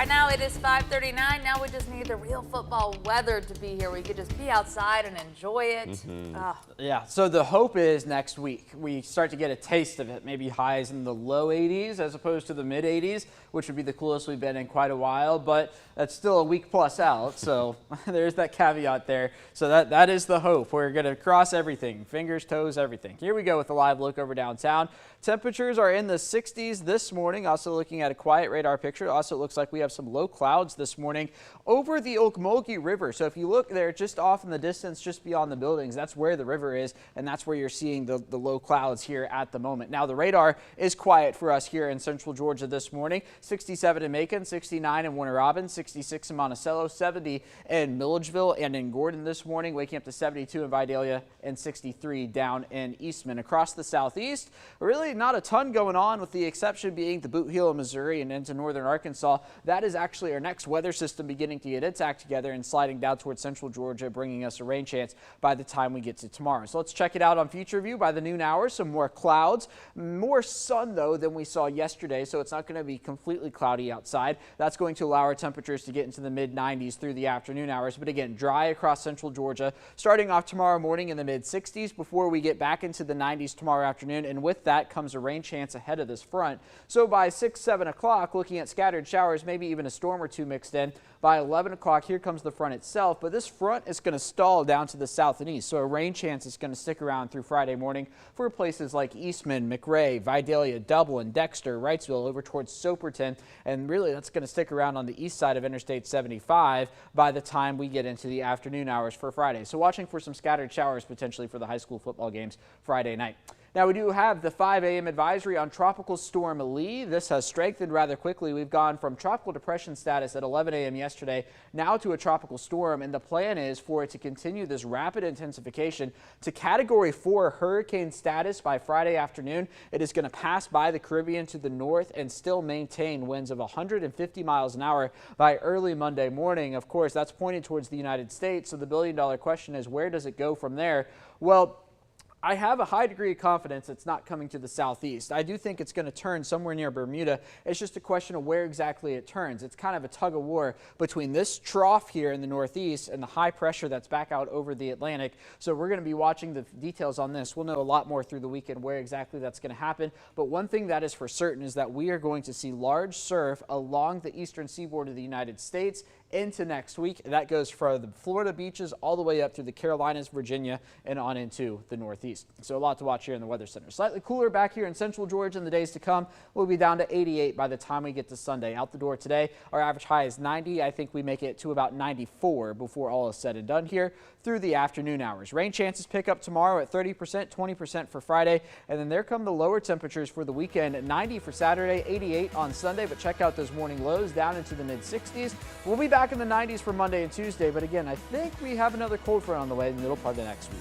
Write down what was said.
Right now it is 5:39. Now we just need the real football weather to be here. We could just be outside and enjoy it. Yeah, so the hope is next week we start to get a taste of it, maybe highs in the low 80s as opposed to the mid 80s, which would be the coolest we've been in quite a while, but that's still a week plus out, so there's that caveat there. So that is the hope. We're going to cross everything, fingers, toes, everything. Here we go with a live look over downtown. Temperatures are in the 60s this morning. Also looking at a quiet radar picture. Also, it looks like we have some low clouds this morning over the Ocmulgee River. So if you look there just off in the distance, just beyond the buildings, that's where the river is, and that's where you're seeing the low clouds here at the moment. Now, the radar is quiet for us here in central Georgia this morning. 67 in Macon, 69 in Warner Robins, 66 in Monticello, 70 in Milledgeville and in Gordon this morning, waking up to 72 in Vidalia and 63 down in Eastman. Across the southeast, really not a ton going on, with the exception being the Boot Heel of Missouri and into northern Arkansas. That is actually our next weather system beginning to get its act together and sliding down towards central Georgia, bringing us a rain chance by the time we get to tomorrow. So let's check it out on Future View by the noon hours. Some more clouds, more sun though than we saw yesterday, so it's not going to be completely cloudy outside. That's going to allow our temperatures to get into the mid 90s through the afternoon hours, but again, dry across central Georgia, starting off tomorrow morning in the mid 60s before we get back into the 90s tomorrow afternoon, and with that comes a rain chance ahead of this front. So by 6-7 o'clock, looking at scattered showers, maybe even a storm or two mixed in. By 11 o'clock, here comes the front itself, but this front is going to stall down to the south and east, so a rain chance is going to stick around through Friday morning for places like Eastman, McRae, Vidalia, Dublin, Dexter, Wrightsville, over towards Soperton, and really that's going to stick around on the east side of Interstate 75 by the time we get into the afternoon hours for Friday. So watching for some scattered showers potentially for the high school football games Friday night. Now, we do have the 5 a.m. advisory on Tropical Storm Lee. This has strengthened rather quickly. We've gone from tropical depression status at 11 a.m. yesterday now to a tropical storm, and the plan is for it to continue this rapid intensification to Category 4 hurricane status by Friday afternoon. It is going to pass by the Caribbean to the north and still maintain winds of 150 miles an hour by early Monday morning. Of course, that's pointed towards the United States, so the billion-dollar question is, where does it go from there? Well, I have a high degree of confidence it's not coming to the southeast. I do think it's going to turn somewhere near Bermuda. It's just a question of where exactly it turns. It's kind of a tug of war between this trough here in the northeast and the high pressure that's back out over the Atlantic. So we're going to be watching the details on this. We'll know a lot more through the weekend where exactly that's going to happen. But one thing that is for certain is that we are going to see large surf along the eastern seaboard of the United States into next week. That goes from the Florida beaches all the way up through the Carolinas, Virginia, and on into the Northeast. So a lot to watch here in the Weather Center. Slightly cooler back here in central Georgia in the days to come. We'll be down to 88 by the time we get to Sunday. Out the door today, our average high is 90. I think we make it to about 94 before all is said and done here through the afternoon hours. Rain chances pick up tomorrow at 30%, 20% for Friday, and then there come the lower temperatures for the weekend at 90 for Saturday, 88 on Sunday, but check out those morning lows down into the mid 60s. We'll be back in the 90s for Monday and Tuesday, but again, I think we have another cold front on the way in the middle part of the next week.